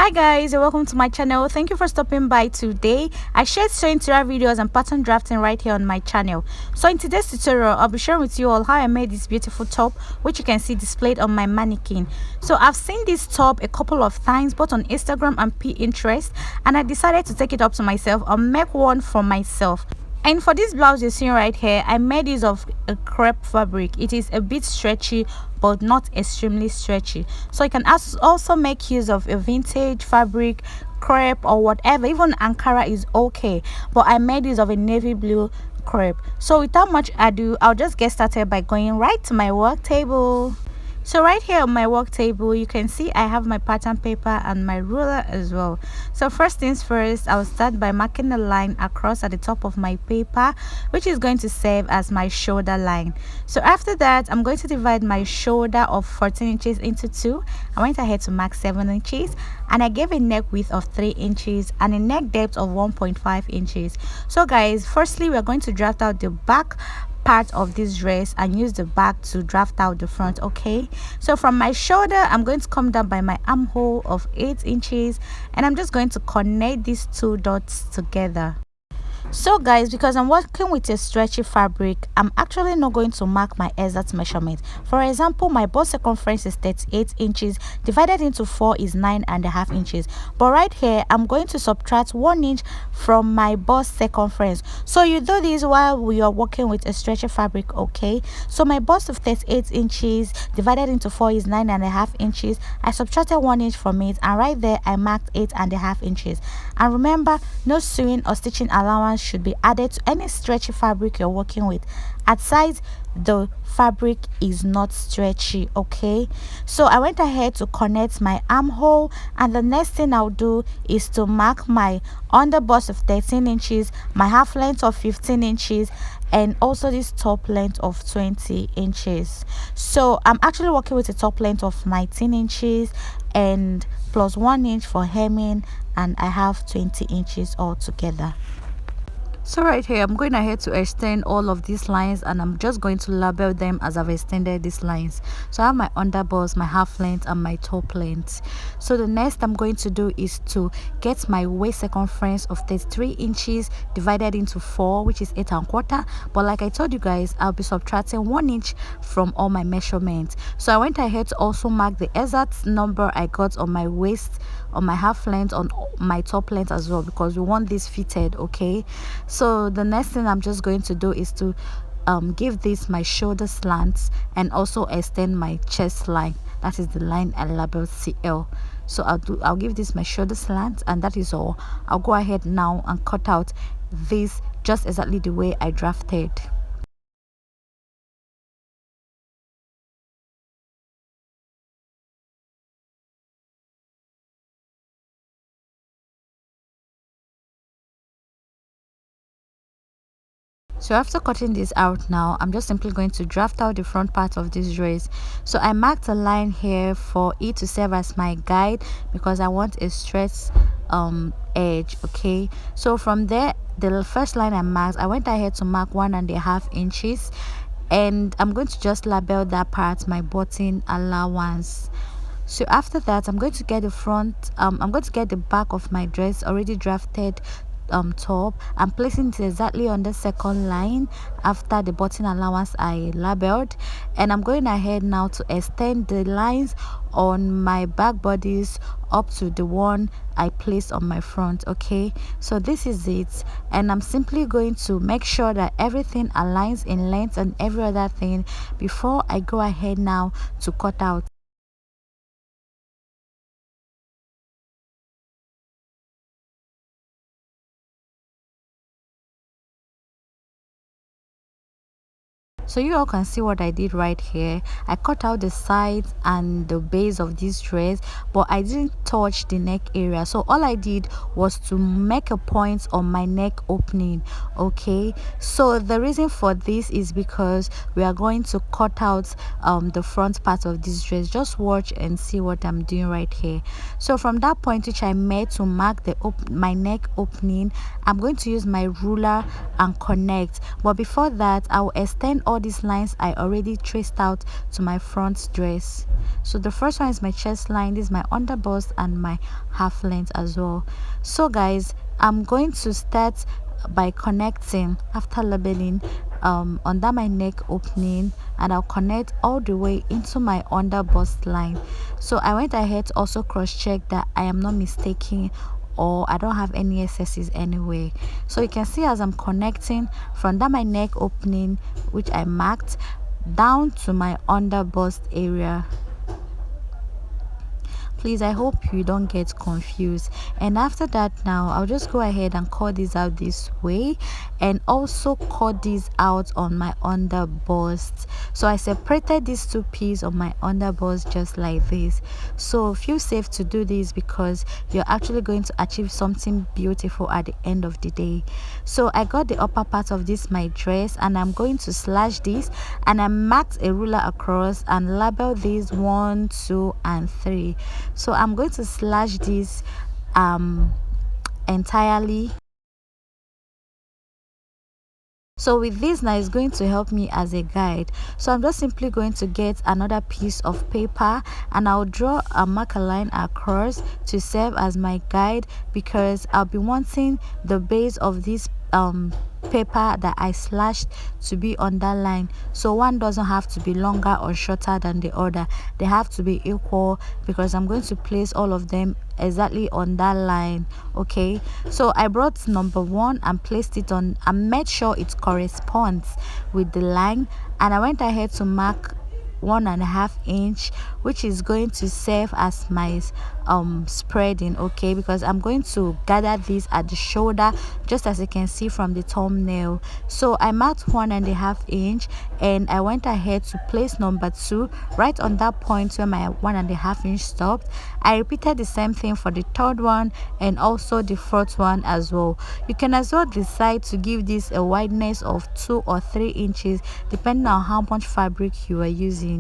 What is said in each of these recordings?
Hi guys, and welcome to my channel. Thank you for stopping by today. I shared sewing tutorial videos and pattern drafting right here on my channel. So in today's tutorial, I'll be sharing with you all how I made this beautiful top, which you can see displayed on my mannequin. So I've seen this top a couple of times both on Instagram and Pinterest, and I decided to take it up to myself and make one for myself. And for this blouse you're seeing right here, I made use of a crepe fabric. It is a bit stretchy but not extremely stretchy, so you can also make use of a vintage fabric, crepe or whatever. Even Ankara is okay, but I made use of a navy blue crepe. So without much ado, I'll just get started by going right to my work table. So right here on my work table, you can see I have my pattern paper and my ruler as well. So first things first, I'll start by marking a line across at the top of my paper, which is going to serve as my shoulder line. So after that, I'm going to divide my shoulder of 14 inches into two. I went ahead to mark 7 inches, and I gave a neck width of 3 inches and a neck depth of 1.5 inches. So guys, firstly we're going to draft out the back part of this dress and use the back to draft out the front. Okay, so from my shoulder I'm going to come down by my armhole of 8 inches, and I'm just going to connect these two dots together. So guys, because I'm working with a stretchy fabric, I'm actually not going to mark my exact measurement. For example, my bust circumference is 38 inches, divided into 4 is 9.5 inches, but right here I'm going to subtract 1 inch from my bust circumference. So you do this while we are working with a stretchy fabric. Okay, so my bust of 38 inches divided into 4 is 9.5 inches. I subtracted 1 inch from it, and right there I marked 8.5 inches. And remember, no sewing or stitching allowance should be added to any stretchy fabric you're working with. At size, the fabric is not stretchy. Okay, so I went ahead to connect my armhole, and the next thing I'll do is to mark my under bust of 13 inches, my half length of 15 inches, and also this top length of 20 inches. So I'm actually working with a top length of 19 inches and plus 1 inch for hemming, and I have 20 inches altogether. So right here I'm going ahead to extend all of these lines, and I'm just going to label them as I've extended these lines. So I have my under bust, my half length, and my top length. So the next I'm going to do is to get my waist circumference of 33 inches divided into 4, which is 8.25. But like I told you guys, I'll be subtracting 1 inch from all my measurements. So I went ahead to also mark the exact number I got on my waist, on my half length, on my top length as well, because we want this fitted. Okay, so the next thing I'm just going to do is to give this my shoulder slants and also extend my chest line. That is the line I labeled CL. So I'll give this my shoulder slant, and that is all. I'll go ahead now and cut out this just exactly the way I drafted. So after cutting this out now, I'm just simply going to draft out the front part of this dress. So I marked a line here for it to serve as my guide, because I want a straight edge. Okay, so from there, the first line I marked, I went ahead to mark 1.5 inches, and I'm going to just label that part my button allowance. So after that, I'm going to get the front, I'm going to get the back of my dress already drafted top. I'm placing it exactly on the second line after the button allowance I labeled, and I'm going ahead now to extend the lines on my back bodice up to the one I placed on my front. Okay, so this is it, and I'm simply going to make sure that everything aligns in length and every other thing before I go ahead now to cut out. So you all can see what I did right here. I cut out the sides and the base of this dress, but I didn't touch the neck area. So all I did was to make a point on my neck opening. Okay, so the reason for this is because we are going to cut out the front part of this dress. Just watch and see what I'm doing right here. So from that point which I made to mark the my neck opening, I'm going to use my ruler and connect. But before that, I will extend all these lines I already traced out to my front dress. So the first one is my chest line, this is my under bust, and my half length as well. So guys, I'm going to start by connecting after labeling under my neck opening, and I'll connect all the way into my under bust line. So I went ahead to also cross check that I am not mistaken or I don't have any excesses anyway. So you can see as I'm connecting from that my neck opening, which I marked, down to my under bust area. Please, I hope you don't get confused. And after that, now I'll just go ahead and cut this out this way, and also cut this out on my under bust. So I separated these two pieces of my under bust just like this. So feel safe to do this because you're actually going to achieve something beautiful at the end of the day. So I got the upper part of this my dress, and I'm going to slash this, and I marked a ruler across and label these 1, 2 and 3. So I'm going to slash this entirely. So with this now, is going to help me as a guide. So I'm just simply going to get another piece of paper, and I'll draw a marker line across to serve as my guide, because I'll be wanting the base of this paper that I slashed to be on that line. So one doesn't have to be longer or shorter than the other, they have to be equal, because I'm going to place all of them exactly on that line. Okay, so I brought number 1 and placed it on and made sure it corresponds with the line, and I went ahead to mark 1.5 inch, which is going to serve as my spreading. Okay, because I'm going to gather this at the shoulder, just as you can see from the thumbnail. So I marked 1.5 inch, and I went ahead to place number 2 right on that point where my 1.5 inch stopped. I repeated the same thing for the third one and also the fourth one as well. You can as well decide to give this a wideness of 2 or 3 inches depending on how much fabric you are using.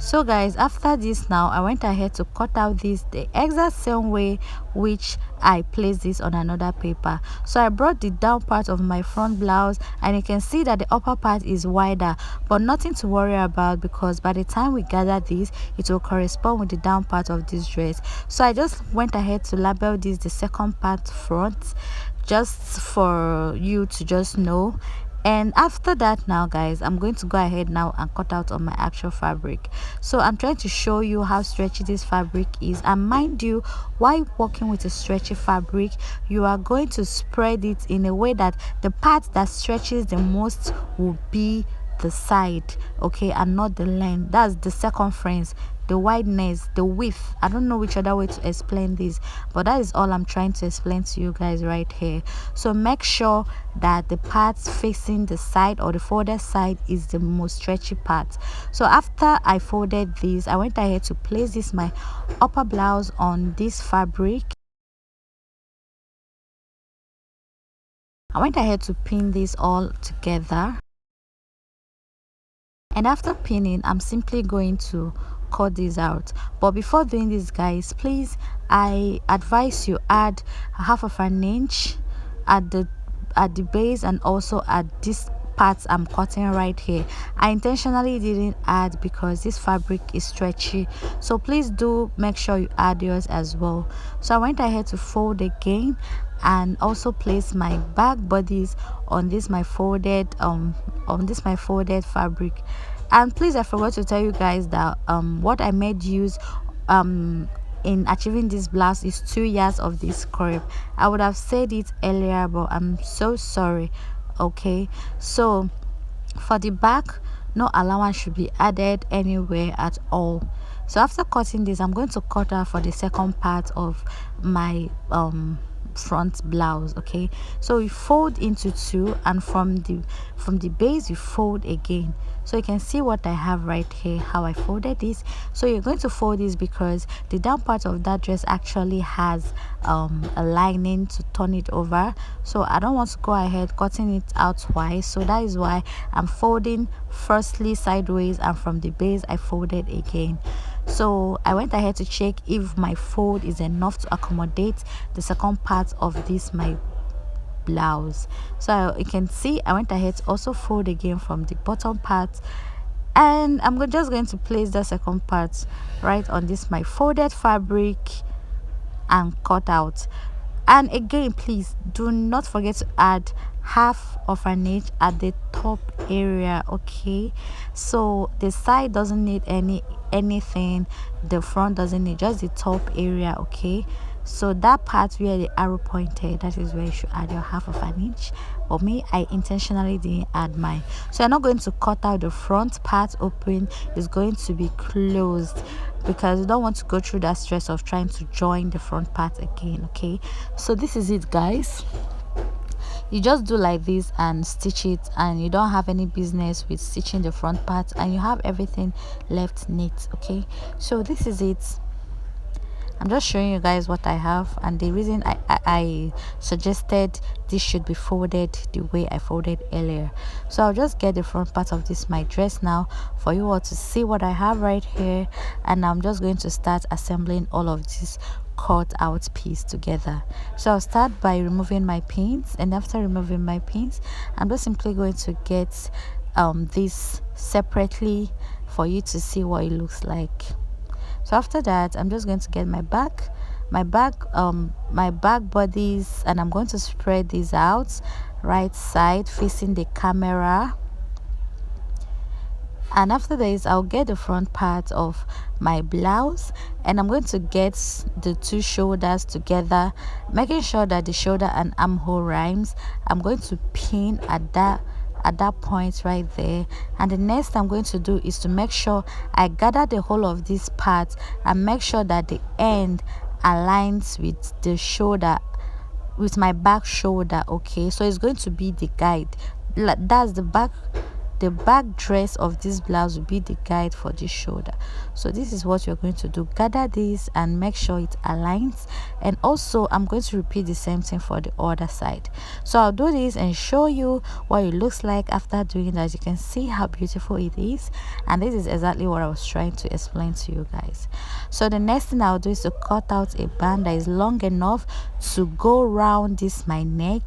So guys, after this now I went ahead to cut out this the exact same way which I placed this on another paper. So I brought the down part of my front blouse, and you can see that the upper part is wider, but nothing to worry about, because by the time we gather this, it will correspond with the down part of this dress. So I just went ahead to label this the second part front, just for you to just know. And after that now guys, I'm going to go ahead now and cut out on my actual fabric. So I'm trying to show you how stretchy this fabric is, and mind you, while working with a stretchy fabric, you are going to spread it in a way that the part that stretches the most will be the side, okay, and not the length. That's the circumference, the wideness, the width. I don't know which other way to explain this, but that is all I'm trying to explain to you guys right here. So make sure that the parts facing the side or the folded side is the most stretchy part. So after I folded this, I went ahead to place this my upper blouse on this fabric. I went ahead to pin this all together, and after pinning, I'm simply going to cut this out. But before doing this guys, please, I advise you add 1/2 inch at the base, and also at this parts I'm cutting right here. I intentionally didn't add because this fabric is stretchy, so please do make sure you add yours as well. So I went ahead to fold again, and also place my back bodice on this my folded fabric. And please, I forgot to tell you guys that what I made use in achieving this blouse is 2 yards of this crepe. I would have said it earlier, but I'm so sorry. Okay, so for the back, no allowance should be added anywhere at all. So after cutting this, I'm going to cut out for the second part of my front blouse. Okay, so we fold into 2, and from the base you fold again. So you can see what I have right here, how I folded this. So you're going to fold this because the down part of that dress actually has a lining to turn it over, so I don't want to go ahead cutting it out twice. So that is why I'm folding firstly sideways, and from the base I folded again. So I went ahead to check if my fold is enough to accommodate the second part of this my blouse. So you can see I went ahead to also fold again from the bottom part, and I'm just going to place the second part right on this my folded fabric and cut out. And again, please do not forget to add half of an inch at the top area, okay? So the side doesn't need anything, the front doesn't need, just the top area, okay? So that part where the arrow pointed, that is where you should add your half of an inch. For me, I intentionally didn't add mine. So I'm not going to cut out the front part open, it's going to be closed, because you don't want to go through that stress of trying to join the front part again, okay? So this is it, guys. You just do like this and stitch it, and you don't have any business with stitching the front part, and you have everything left neat, okay? So this is it. I'm just showing you guys what I have, and the reason I suggested this should be folded the way I folded earlier. So I'll just get the front part of this my dress now for you all to see what I have right here, and I'm just going to start assembling all of this cut out piece together. So I'll start by removing my pins, and after removing my pins, I'm just simply going to get this separately for you to see what it looks like. So after that, I'm just going to get my back bodies, and I'm going to spread these out right side facing the camera. And after this, I'll get the front part of my blouse, and I'm going to get the two shoulders together, making sure that the shoulder and armhole rhymes. I'm going to pin at that point right there, and the next I'm going to do is to make sure I gather the whole of this part and make sure that the end aligns with the shoulder, with my back shoulder, okay? So it's going to be the guide. That's the back dress of this blouse will be the guide for this shoulder. So this is what you're going to do: gather this and make sure it aligns. And also I'm going to repeat the same thing for the other side. So I'll do this and show you what it looks like after doing that. You can see how beautiful it is, and this is exactly what I was trying to explain to you guys. So the next thing I'll do is to cut out a band that is long enough to go around this my neck.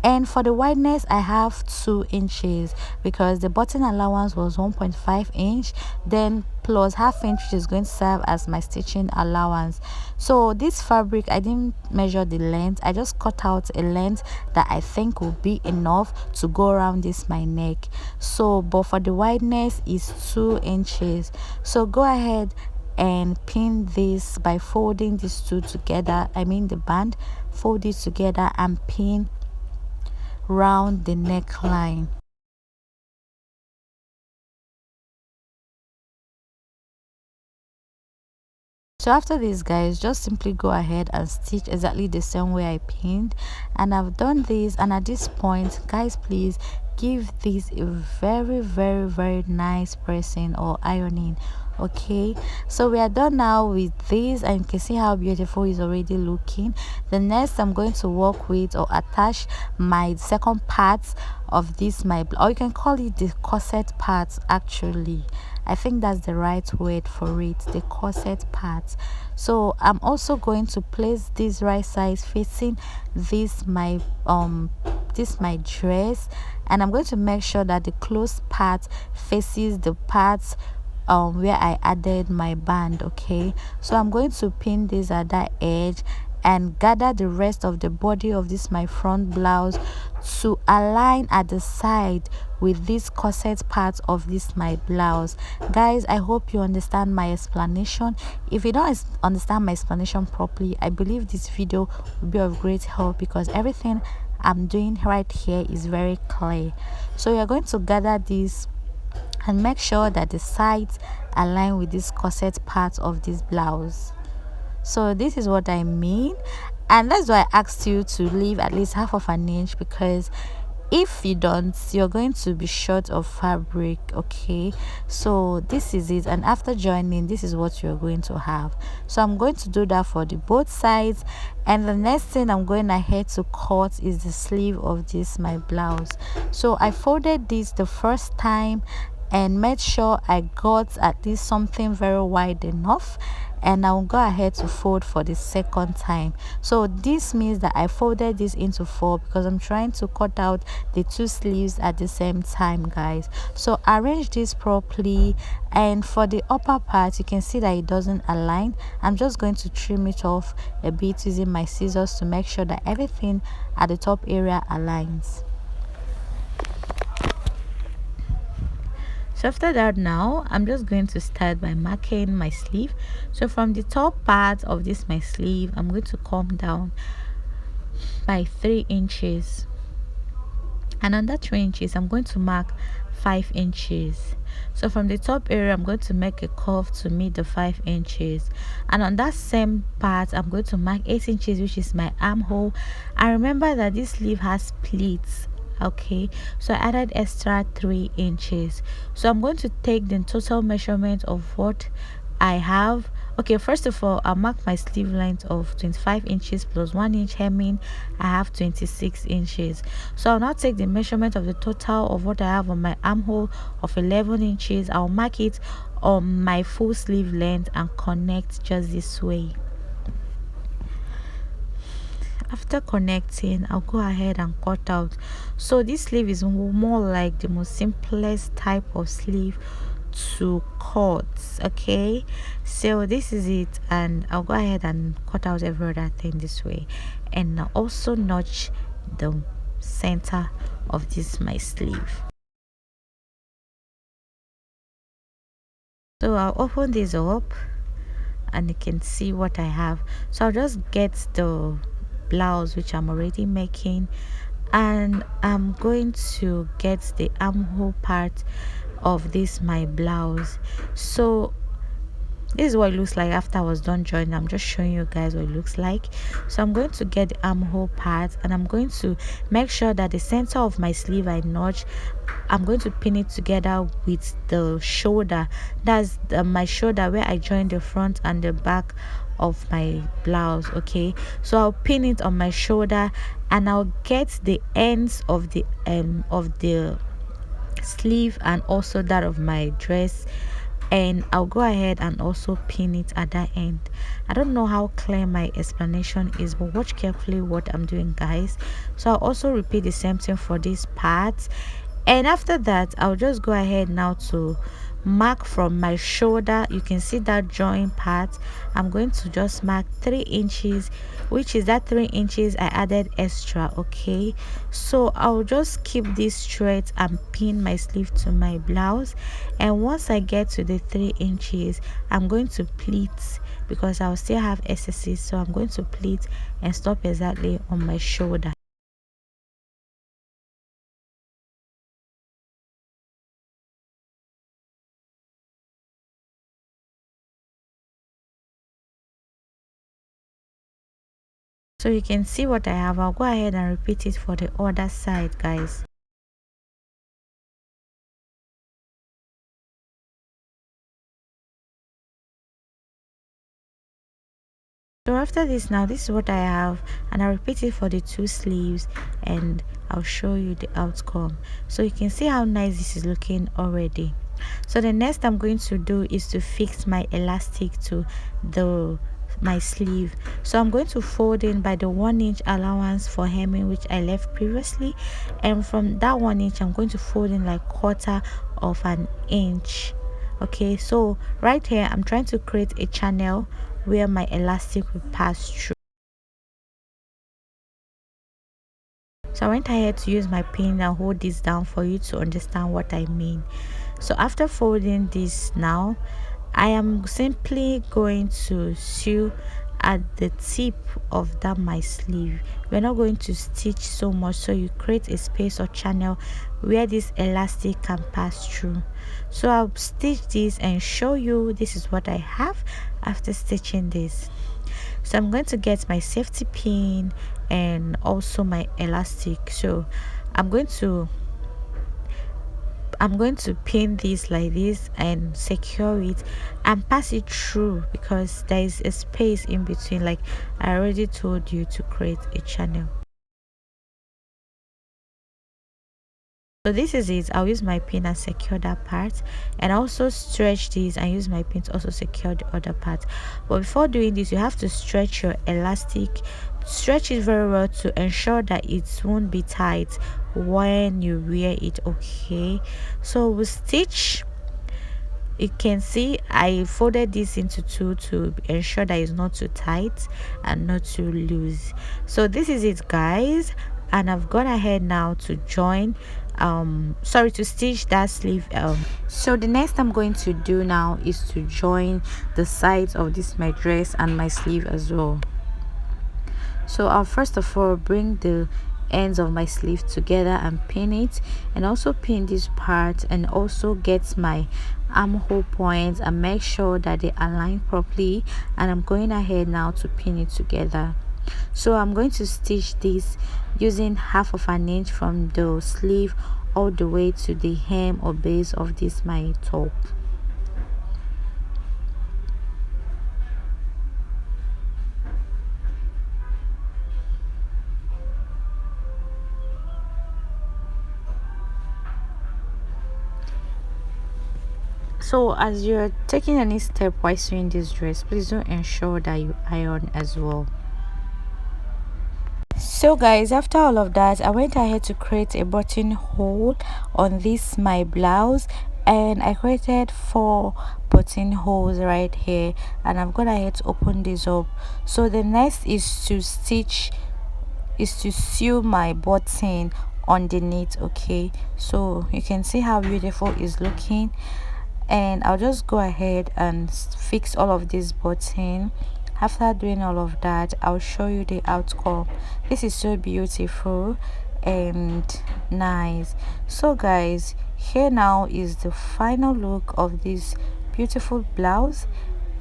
And for the wideness, I have 2 inches because the button allowance was 1.5 inch, then plus half inch, which is going to serve as my stitching allowance. So this fabric, I didn't measure the length, I just cut out a length that I think will be enough to go around this my neck. So but for the wideness is 2 inches. So go ahead and pin this by folding these two together, I mean the band, fold it together and pin round the neckline. So after this, guys, just simply go ahead and stitch exactly the same way I pinned, and I've done this. And at this point, guys, please give this a very nice pressing or ironing, okay? So we are done now with this, and you can see how beautiful it's already looking. The next I'm going to work with or attach my second part of this, or you can call it the corset part. Actually, I think that's the right word for it, the corset part. So I'm also going to place this right side facing this my dress, and I'm going to make sure that the closed part faces the parts where I added my band, okay? So I'm going to pin this at that edge and gather the rest of the body of this my front blouse to align at the side with this corset part of this my blouse. Guys, I hope you understand my explanation. If you don't understand my explanation properly, I believe this video will be of great help, because everything I'm doing right here is very clear. So you're going to gather this and make sure that the sides align with this corset part of this blouse. So this is what I mean, and that's why I asked you to leave at least half of an inch, because if you don't, you're going to be short of fabric, okay? So this is it, and after joining, this is what you're going to have. So I'm going to do that for the both sides, and the next thing I'm going ahead to cut is the sleeve of this my blouse. So I folded this the first time and made sure I got at least something very wide enough, and I'll go ahead to fold for the second time. So this means that I folded this into 4 because I'm trying to cut out the 2 sleeves at the same time, guys. So arrange this properly, and for the upper part you can see that it doesn't align. I'm just going to trim it off a bit using my scissors to make sure that everything at the top area aligns. So after that, now I'm just going to start by marking my sleeve. So from the top part of this my sleeve, I'm going to come down by 3 inches, and on that 3 inches I'm going to mark 5 inches. So from the top area I'm going to make a curve to meet the 5 inches, and on that same part I'm going to mark 8 inches, which is my armhole. And remember that this sleeve has pleats, okay, so I added extra 3 inches. So I'm going to take the total measurement of what I have. Okay, first of all, I'll mark my sleeve length of 25 inches plus 1 inch hemming. I have 26 inches. So I'll now take the measurement of the total of what I have on my armhole of 11 inches. I'll mark it on my full sleeve length and connect just this way. After connecting, I'll go ahead and cut out. So this sleeve is more like the most simplest type of sleeve to cut, okay. So this is it, and I'll go ahead and cut out every other thing this way, and also notch the center of this my sleeve. So I'll open this up and you can see what I have. So I'll just get the blouse which I'm already making, and I'm going to get the armhole part of this my blouse. So this is what it looks like after I was done joining. I'm just showing you guys what it looks like. So I'm going to get the armhole part, and I'm going to make sure that the center of my sleeve I notch. I'm going to pin it together with the shoulder. That's my shoulder where I join the front and the back of my blouse, okay. So I'll pin it on my shoulder, and I'll get the ends of the sleeve and also that of my dress, and I'll go ahead and also pin it at that end. I don't know how clear my explanation is, but watch carefully what I'm doing, guys. So I'll also repeat the same thing for this part, and after that I'll just go ahead now to mark from my shoulder. You can see that join part. I'm going to just mark 3 inches, which is that 3 inches I added extra, okay. So I'll just keep this straight and pin my sleeve to my blouse, and once I get to the 3 inches I'm going to pleat because I'll still have excesses. So I'm going to pleat and stop exactly on my shoulder. So you can see what I have. I'll go ahead and repeat it for the other side, guys. So after this, now this is what I have, and I'll repeat it for the 2 sleeves, and I'll show you the outcome. So you can see how nice this is looking already. So the next I'm going to do is to fix my elastic to my sleeve. So I'm going to fold in by the 1 inch allowance for hemming which I left previously, and from that 1 inch I'm going to fold in like 1/4 of an inch, okay. So right here I'm trying to create a channel where my elastic will pass through. So I went ahead to use my pin and hold this down for you to understand what I mean. So after folding this, now I am simply going to sew at the tip of that my sleeve. We're not going to stitch so much, so you create a space or channel where this elastic can pass through. So I'll stitch this and show you this is what I have after stitching this. So I'm going to get my safety pin and also my elastic. So I'm going to pin this like this and secure it and pass it through because there is a space in between, like I already told you, to create a channel. So this is it. I'll use my pin and secure that part, and also stretch this and use my pin to also secure the other part. But before doing this, you have to stretch your elastic, stretch it very well to ensure that it won't be tight when you wear it. Okay, so we'll stitch. You can see I folded this into two to ensure that it's not too tight and not too loose. So this is it, guys, and I've gone ahead now to join to stitch that sleeve. So the next I'm going to do now is to join the sides of this my dress and my sleeve as well. So I'll first of all bring the ends of my sleeve together and pin it, and also pin this part, and also get my armhole points and make sure that they align properly. And I'm going ahead now to pin it together. So I'm going to stitch this using 1/2 of an inch from the sleeve all the way to the hem or base of this my top. So as you're taking any step while sewing this dress, please do ensure that you iron as well. So guys, after all of that, I went ahead to create a buttonhole on this my blouse, and I created 4 buttonholes right here, and I'm gonna ahead to open this up. So the next is to sew my button underneath. Okay, so you can see how beautiful it's looking, and I'll just go ahead and fix all of this button. After doing all of that, I'll show you the outcome. This is so beautiful and nice. So guys, here now is the final look of this beautiful blouse,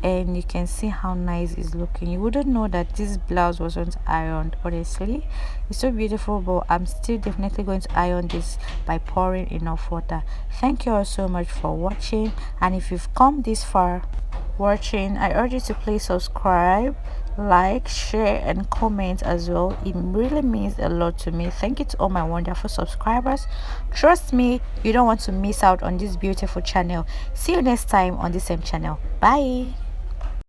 and you can see how nice it's looking. You wouldn't know that this blouse wasn't ironed. Honestly, it's so beautiful, but I'm still definitely going to iron this by pouring enough water. Thank you all so much for watching, and if you've come this far watching, I urge you to please subscribe, like, share, and comment as well. It really means a lot to me. Thank you to all my wonderful subscribers. Trust me, you don't want to miss out on this beautiful channel. See you next time on the same channel. Bye.